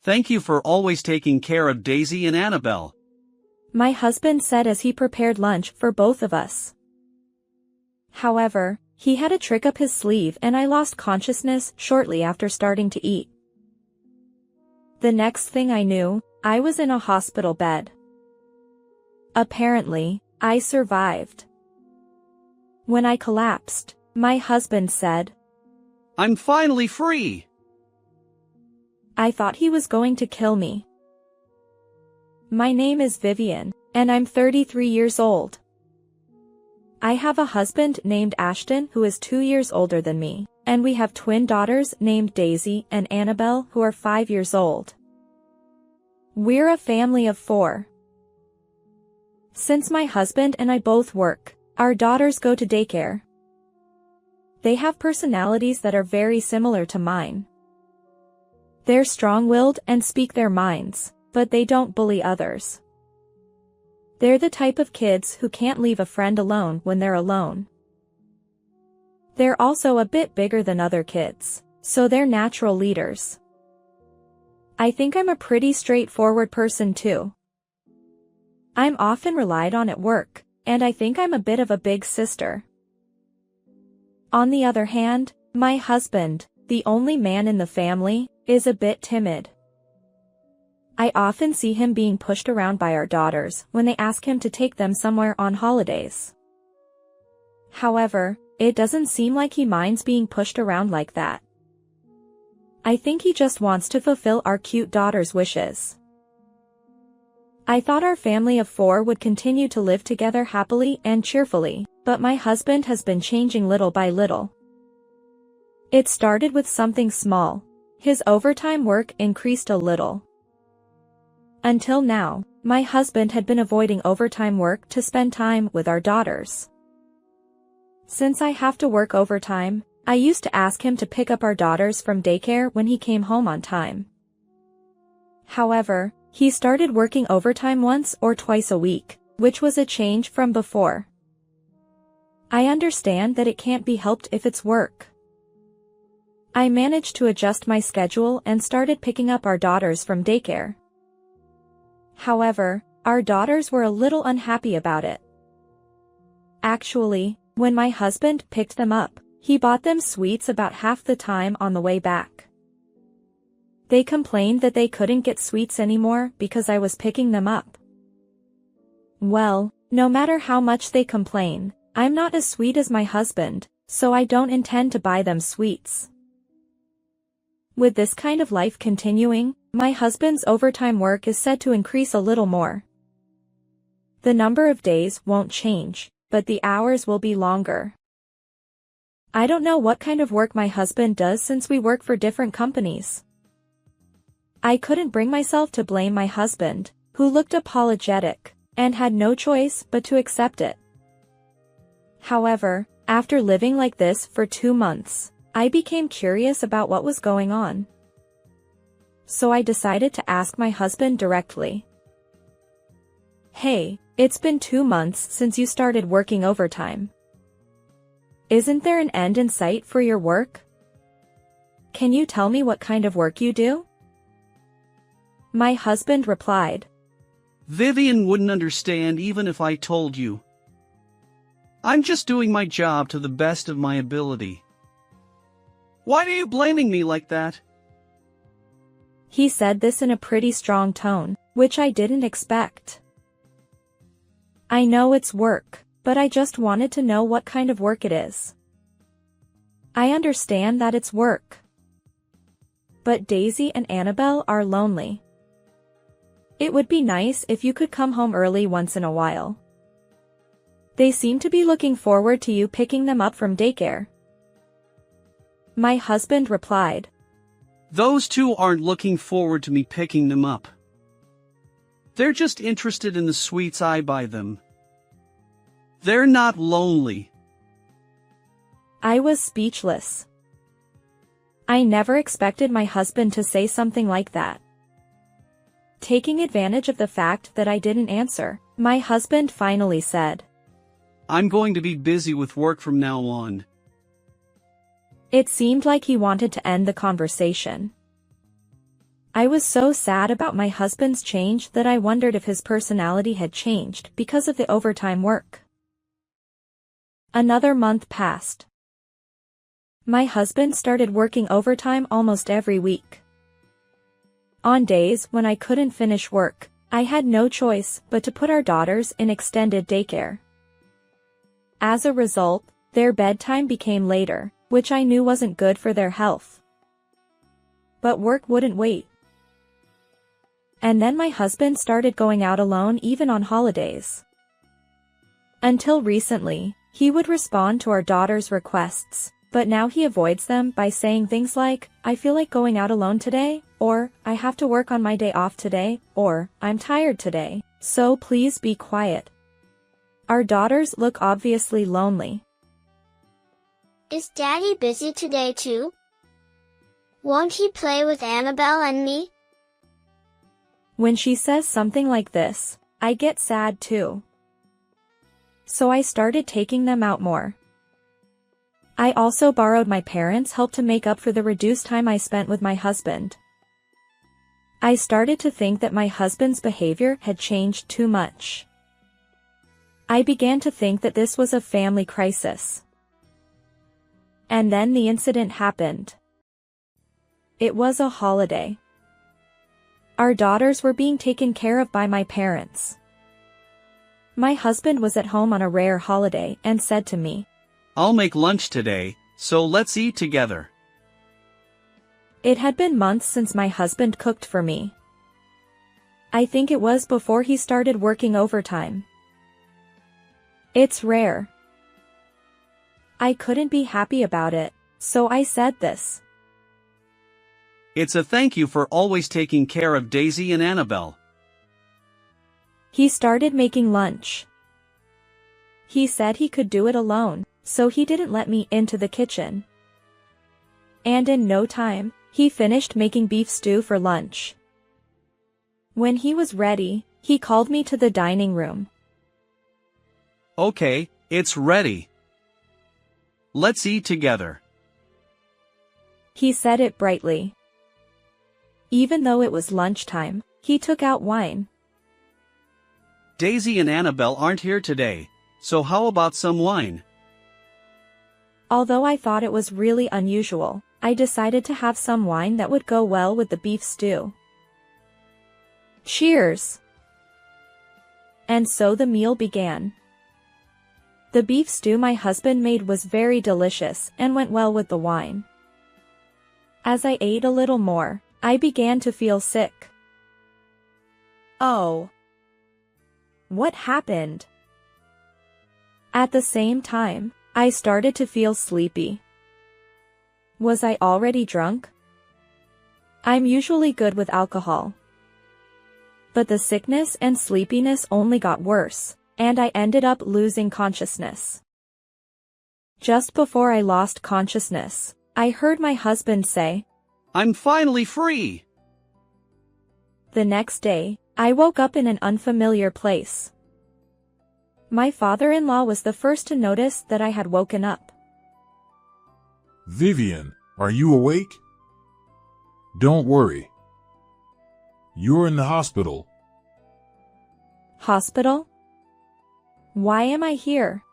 Thank you for always taking care of Daisy and Annabelle. My husband said as he prepared lunch for both of us. However, he had a trick up his sleeve and I lost consciousness shortly after starting to eat. The next thing I knew, I was in a hospital bed. Apparently, I survived. When I collapsed, my husband said, I'm finally free. I thought he was going to kill me. My name is Vivian, and I'm 33 years old. I have a husband named Ashton who is 2 years older than me, and we have twin daughters named Daisy and Annabelle who are 5 years old. We're a family of 4. Since my husband and I both work, our daughters go to daycare. They have personalities that are very similar to mine. They're strong-willed and speak their minds, but they don't bully others. They're the type of kids who can't leave a friend alone when they're alone. They're also a bit bigger than other kids, so they're natural leaders. I think I'm a pretty straightforward person too. I'm often relied on at work, and I think I'm a bit of a big sister. On the other hand, my husband, the only man in the family, is a bit timid. I often see him being pushed around by our daughters when they ask him to take them somewhere on holidays. However, it doesn't seem like he minds being pushed around like that. I think he just wants to fulfill our cute daughter's wishes. I thought our family of 4 would continue to live together happily and cheerfully, but my husband has been changing little by little. It started with something small. His overtime work increased a little. Until now, my husband had been avoiding overtime work to spend time with our daughters. Since I have to work overtime, I used to ask him to pick up our daughters from daycare when he came home on time. However, he started working overtime once or twice a week, which was a change from before. I understand that it can't be helped if it's work. I managed to adjust my schedule and started picking up our daughters from daycare. However, our daughters were a little unhappy about it. Actually, when my husband picked them up, he bought them sweets about half the time on the way back. They complained that they couldn't get sweets anymore because I was picking them up. Well, no matter how much they complain, I'm not as sweet as my husband, so I don't intend to buy them sweets. With this kind of life continuing, my husband's overtime work is said to increase a little more. The number of days won't change, but the hours will be longer. I don't know what kind of work my husband does since we work for different companies. I couldn't bring myself to blame my husband, who looked apologetic, and had no choice but to accept it. However, after living like this for 2 months, I became curious about what was going on. So I decided to ask my husband directly. Hey, it's been 2 months since you started working overtime. Isn't there an end in sight for your work? Can you tell me what kind of work you do? My husband replied, Vivian wouldn't understand even if I told you. I'm just doing my job to the best of my ability. Why are you blaming me like that? He said this in a pretty strong tone, which I didn't expect. I know it's work, but I just wanted to know what kind of work it is. I understand that it's work. But Daisy and Annabelle are lonely. It would be nice if you could come home early once in a while. They seem to be looking forward to you picking them up from daycare. My husband replied, Those 2 aren't looking forward to me picking them up. They're just interested in the sweets I buy them. They're not lonely. I was speechless. I never expected my husband to say something like that. Taking advantage of the fact that I didn't answer, my husband finally said, I'm going to be busy with work from now on. It seemed like he wanted to end the conversation. I was so sad about my husband's change that I wondered if his personality had changed because of the overtime work. Another month passed. My husband started working overtime almost every week. On days when I couldn't finish work, I had no choice but to put our daughters in extended daycare. As a result, their bedtime became later, which I knew wasn't good for their health. But work wouldn't wait. And then my husband started going out alone even on holidays. Until recently, he would respond to our daughters' requests, but now he avoids them by saying things like, "I feel like going out alone today," or "I have to work on my day off today," or "I'm tired today, so please be quiet." Our daughters look obviously lonely. Is Daddy busy today too? Won't he play with Annabelle and me? When she says something like this, I get sad too. So I started taking them out more. I also borrowed my parents' help to make up for the reduced time I spent with my husband. I started to think that my husband's behavior had changed too much. I began to think that this was a family crisis. And then the incident happened. It was a holiday. Our daughters were being taken care of by my parents. My husband was at home on a rare holiday and said to me, "I'll make lunch today, so let's eat together." It had been months since my husband cooked for me. I think it was before he started working overtime. It's rare. I couldn't be happy about it, so I said this. "It's a thank you for always taking care of Daisy and Annabelle." He started making lunch. He said he could do it alone, so he didn't let me into the kitchen. And in no time, he finished making beef stew for lunch. When he was ready, he called me to the dining room. "Okay, it's ready. Let's eat together." He said it brightly. Even though it was lunchtime, he took out wine. "Daisy and Annabelle aren't here today, so how about some wine?" Although I thought it was really unusual, I decided to have some wine that would go well with the beef stew. Cheers! And so the meal began. The beef stew my husband made was very delicious and went well with the wine. As I ate a little more, I began to feel sick. Oh. What happened? At the same time, I started to feel sleepy. Was I already drunk? I'm usually good with alcohol. But the sickness and sleepiness only got worse, and I ended up losing consciousness. Just before I lost consciousness, I heard my husband say, "I'm finally free!" The next day, I woke up in an unfamiliar place. My father-in-law was the first to notice that I had woken up. "Vivian, are you awake? Don't worry. You're in the hospital." Hospital? Why am I here?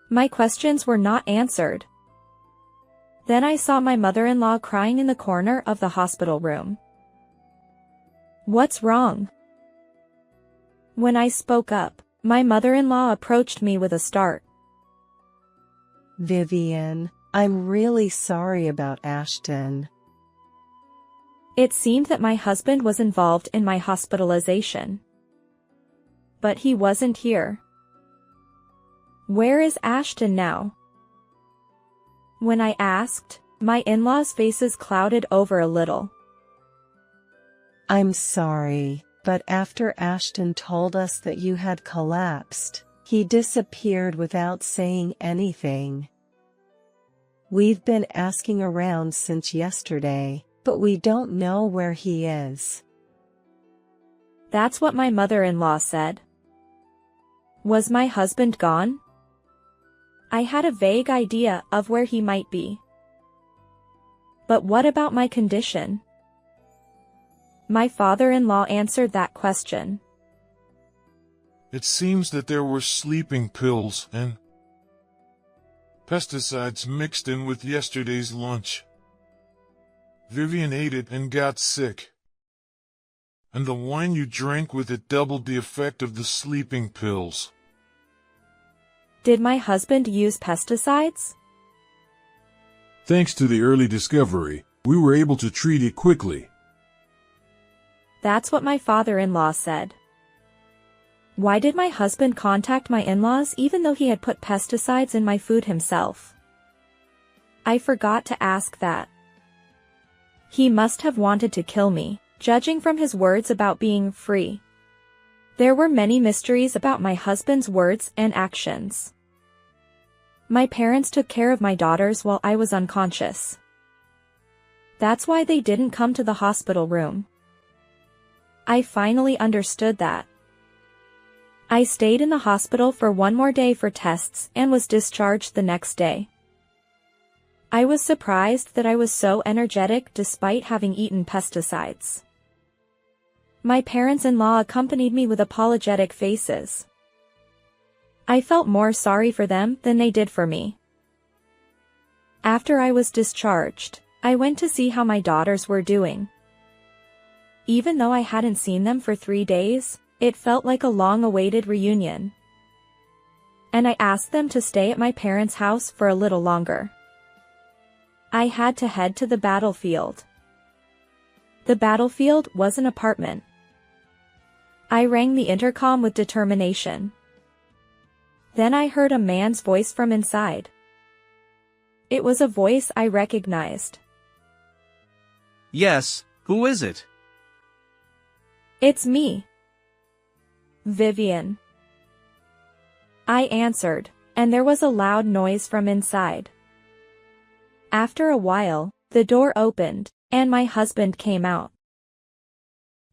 My questions were not answered. Then I saw my mother-in-law crying in the corner of the hospital room. What's wrong? When I spoke up, my mother-in-law approached me with a start. "Vivian, I'm really sorry about Ashton." It seemed that my husband was involved in my hospitalization. But he wasn't here. Where is Ashton now? When I asked, my in-laws' faces clouded over a little. "I'm sorry, but after Ashton told us that you had collapsed, he disappeared without saying anything. We've been asking around since yesterday, but we don't know where he is." That's what my mother-in-law said. Was my husband gone? I had a vague idea of where he might be. But what about my condition? My father-in-law answered that question. It seems that there were sleeping pills and pesticides mixed in with yesterday's lunch. Vivian ate it and got sick. And the wine you drank with it doubled the effect of the sleeping pills. Did my husband use pesticides? Thanks to the early discovery, we were able to treat it quickly. That's what my father-in-law said. Why did my husband contact my in-laws even though he had put pesticides in my food himself? I forgot to ask that. He must have wanted to kill me, judging from his words about being free. There were many mysteries about my husband's words and actions. My parents took care of my daughters while I was unconscious. That's why they didn't come to the hospital room. I finally understood that. I stayed in the hospital for one more day for tests and was discharged the next day. I was surprised that I was so energetic despite having eaten pesticides. My parents-in-law accompanied me with apologetic faces. I felt more sorry for them than they did for me. After I was discharged, I went to see how my daughters were doing. Even though I hadn't seen them for 3 days, it felt like a long-awaited reunion. And I asked them to stay at my parents' house for a little longer. I had to head to the battlefield. The battlefield was an apartment. I rang the intercom with determination. Then I heard a man's voice from inside. It was a voice I recognized. Yes, who is it? It's me. Vivian. I answered, and there was a loud noise from inside. After a while, the door opened, and my husband came out.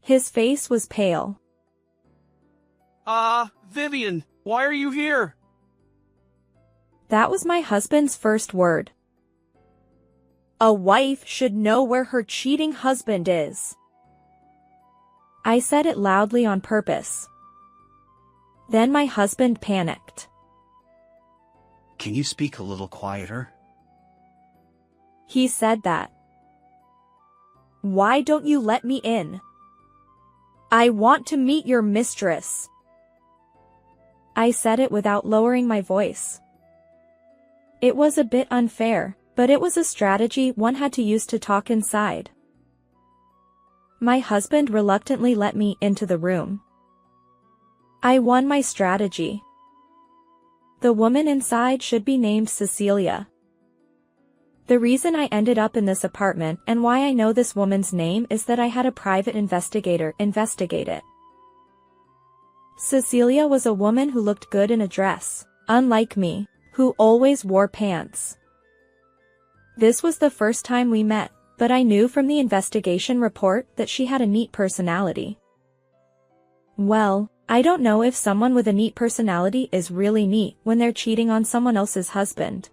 His face was pale. Vivian, why are you here? That was my husband's first word. A wife should know where her cheating husband is. I said it loudly on purpose. Then my husband panicked. Can you speak a little quieter? He said that. Why don't you let me in? I want to meet your mistress. I said it without lowering my voice. It was a bit unfair, but it was a strategy one had to use to talk inside. My husband reluctantly let me into the room. I won my strategy. The woman inside should be named Cecilia. The reason I ended up in this apartment and why I know this woman's name is that I had a private investigator investigate it. Cecilia was a woman who looked good in a dress, unlike me, who always wore pants. This was the first time we met, but I knew from the investigation report that she had a neat personality. Well, I don't know if someone with a neat personality is really neat when they're cheating on someone else's husband.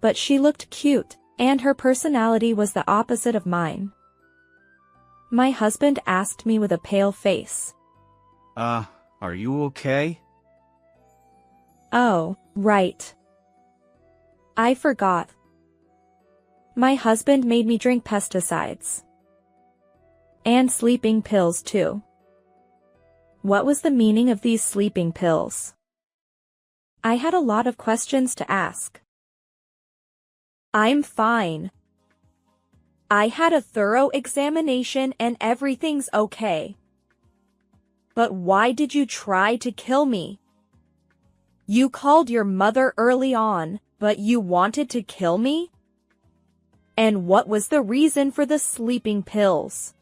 But she looked cute, and her personality was the opposite of mine. My husband asked me with a pale face. Are you okay? Oh, right. I forgot. My husband made me drink pesticides. And sleeping pills too. What was the meaning of these sleeping pills? I had a lot of questions to ask. I'm fine. I had a thorough examination and everything's okay. But why did you try to kill me? You called your mother early on, but you wanted to kill me? And what was the reason for the sleeping pills?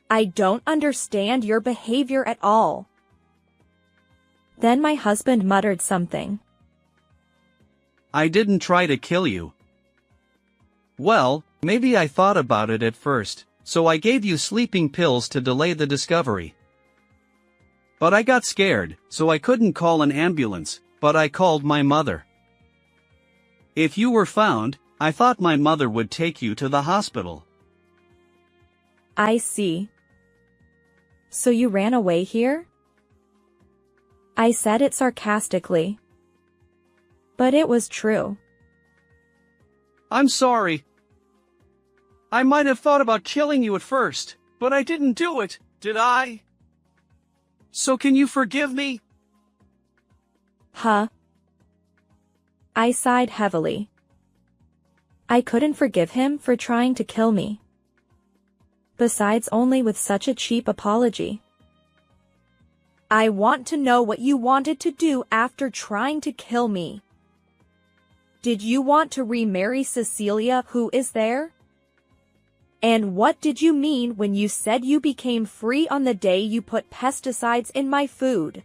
I don't understand your behavior at all. Then my husband muttered something. I didn't try to kill you. Well, maybe I thought about it at first, so I gave you sleeping pills to delay the discovery. But I got scared, so I couldn't call an ambulance, but I called my mother. If you were found, I thought my mother would take you to the hospital. I see. So you ran away here? I said it sarcastically. But it was true. I'm sorry. I might have thought about killing you at first, but I didn't do it, did I? So can you forgive me? Huh? I sighed heavily. I couldn't forgive him for trying to kill me. Besides, only with such a cheap apology. I want to know what you wanted to do after trying to kill me. Did you want to remarry Cecilia, who is there? And what did you mean when you said you became free on the day you put pesticides in my food?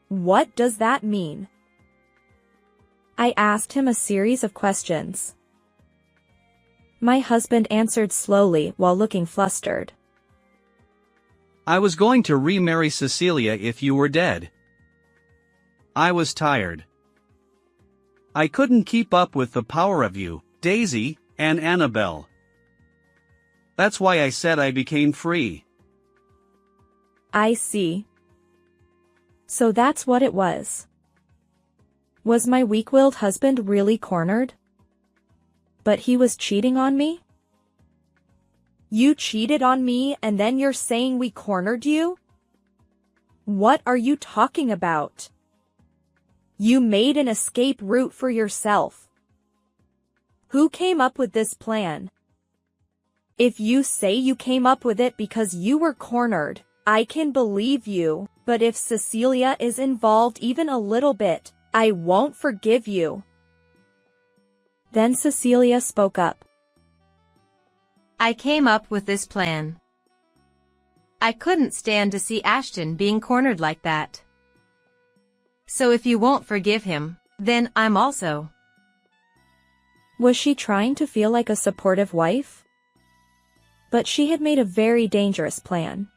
What does that mean? I asked him a series of questions. My husband answered slowly while looking flustered. I was going to remarry Cecilia if you were dead. I was tired. I couldn't keep up with the power of you, Daisy, and Annabelle. That's why I said I became free. I see. So that's what it was. Was my weak-willed husband really cornered? But he was cheating on me? You cheated on me and then you're saying we cornered you? What are you talking about? You made an escape route for yourself. Who came up with this plan? If you say you came up with it because you were cornered, I can believe you, but if Cecilia is involved even a little bit, I won't forgive you. Then Cecilia spoke up. I came up with this plan. I couldn't stand to see Ashton being cornered like that. So if you won't forgive him, then I'm also. Was she trying to feel like a supportive wife? But she had made a very dangerous plan.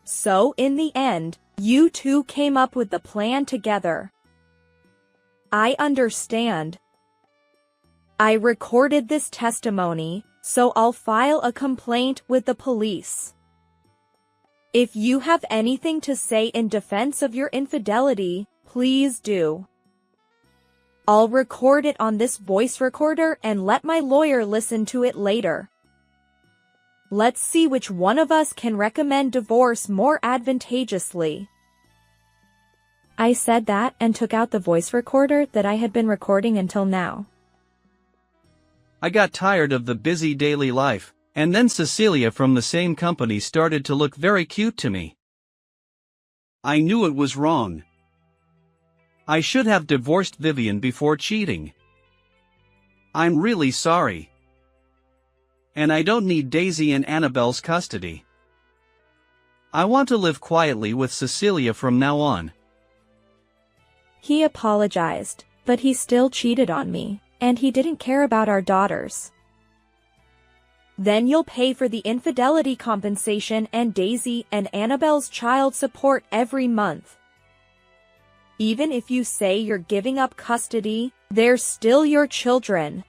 So in the end, you two came up with the plan together. I understand. I recorded this testimony, so I'll file a complaint with the police. If you have anything to say in defense of your infidelity, please do. I'll record it on this voice recorder and let my lawyer listen to it later. Let's see which one of us can recommend divorce more advantageously. I said that and took out the voice recorder that I had been recording until now. I got tired of the busy daily life, and then Cecilia from the same company started to look very cute to me. I knew it was wrong. I should have divorced Vivian before cheating. I'm really sorry. And I don't need Daisy and Annabelle's custody. I want to live quietly with Cecilia from now on. He apologized, but he still cheated on me, and he didn't care about our daughters. Then you'll pay for the infidelity compensation and Daisy and Annabelle's child support every month. Even if you say you're giving up custody, they're still your children.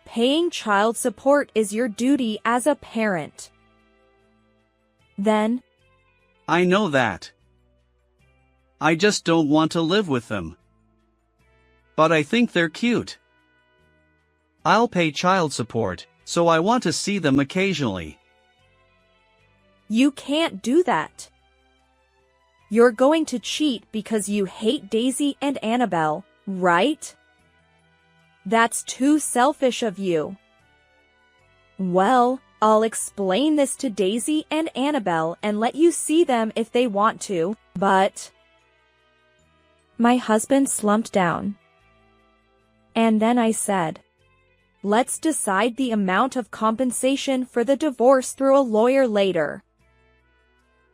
Paying child support is your duty as a parent. Then, I know that. I just don't want to live with them. But I think they're cute. I'll pay child support, so I want to see them occasionally. You can't do that. You're going to cheat because you hate Daisy and Annabelle, right? That's too selfish of you. Well, I'll explain this to Daisy and Annabelle and let you see them if they want to, but... My husband slumped down. And then I said, let's decide the amount of compensation for the divorce through a lawyer later.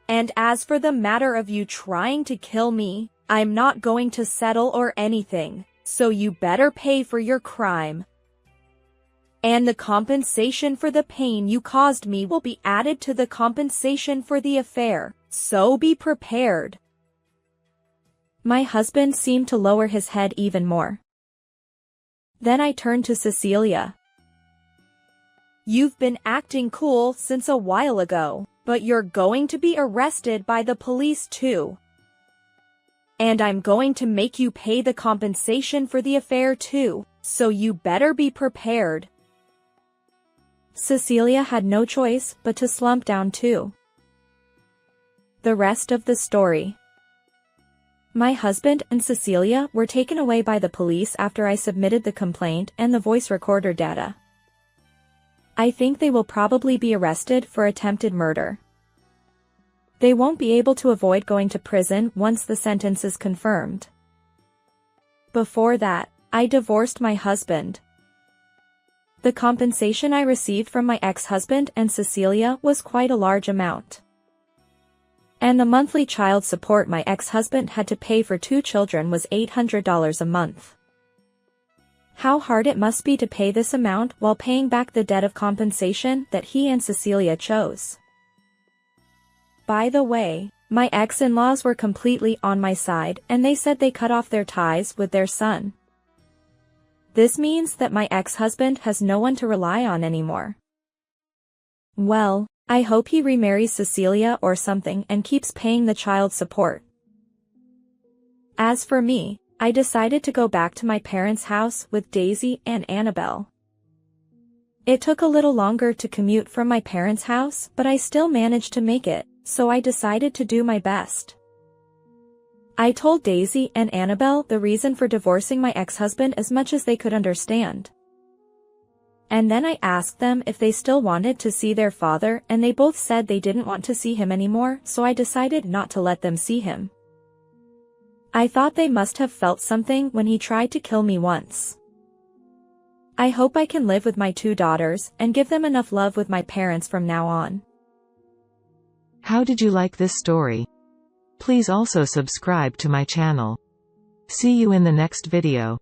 And as for the matter of you trying to kill me, I'm not going to settle or anything, so you better pay for your crime. And the compensation for the pain you caused me will be added to the compensation for the affair, so be prepared. My husband seemed to lower his head even more. Then I turned to Cecilia. You've been acting cool since a while ago, but you're going to be arrested by the police too. And I'm going to make you pay the compensation for the affair too, so you better be prepared. Cecilia had no choice but to slump down too. The rest of the story. My husband and Cecilia were taken away by the police after I submitted the complaint and the voice recorder data. I think they will probably be arrested for attempted murder. They won't be able to avoid going to prison once the sentence is confirmed. Before that, I divorced my husband. The compensation I received from my ex-husband and Cecilia was quite a large amount. And the monthly child support my ex-husband had to pay for 2 children was $800 a month. How hard it must be to pay this amount while paying back the debt of compensation that he and Cecilia chose. By the way, my ex-in-laws were completely on my side and they said they cut off their ties with their son. This means that my ex-husband has no one to rely on anymore. Well, I hope he remarries Cecilia or something and keeps paying the child support. As for me, I decided to go back to my parents' house with Daisy and Annabelle. It took a little longer to commute from my parents' house, but I still managed to make it, so I decided to do my best. I told Daisy and Annabelle the reason for divorcing my ex-husband as much as they could understand. And then I asked them if they still wanted to see their father, and they both said they didn't want to see him anymore, so I decided not to let them see him. I thought they must have felt something when he tried to kill me once. I hope I can live with my 2 daughters and give them enough love with my parents from now on. How did you like this story? Please also subscribe to my channel. See you in the next video.